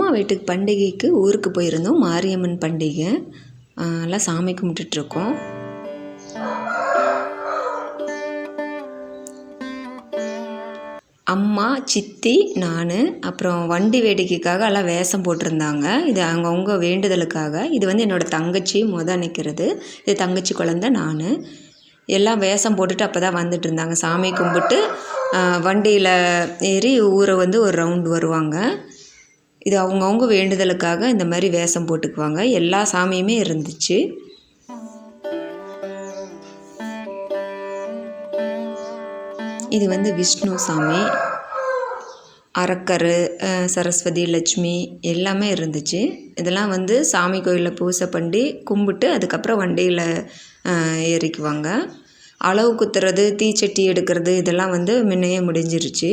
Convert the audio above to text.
அம்மா வீட்டுக்கு பண்டிகைக்கு ஊருக்கு போயிருந்தோம். மாரியம்மன் பண்டிகை. எல்லாம் சாமி கும்பிட்டுட்ருக்கோம். அம்மா, சித்தி, நான், அப்புறம் வண்டி வேடிக்கைக்காக எல்லாம் வேஷம் போட்டிருந்தாங்க. இது அவங்கவுங்க வேண்டுதலுக்காக. இது வந்து என்னோடய தங்கச்சி நிற்கிறது. இது தங்கச்சி குழந்த நான். எல்லாம் வேஷம் போட்டுட்டு அப்போ தான் வந்துட்டு இருந்தாங்க. சாமி கும்பிட்டு வண்டியில் ஏறி ஊரை வந்து ஒரு ரவுண்டு வருவாங்க. இது அவங்கவுங்க வேண்டுதலுக்காக இந்த மாதிரி வேஷம் போட்டுக்குவாங்க. எல்லா சாமியுமே இருந்துச்சு. இது வந்து விஷ்ணு சாமி, அரக்கர், சரஸ்வதி, லட்சுமி எல்லாமே இருந்துச்சு. இதெல்லாம் வந்து சாமி கோயிலில் பூஜை பண்ணி கும்பிட்டு அதுக்கப்புறம் வண்டியில் ஏறிக்குவாங்க. அளவு குத்துறது, தீச்சட்டி எடுக்கிறது இதெல்லாம் வந்து முன்னையே முடிஞ்சிருச்சு.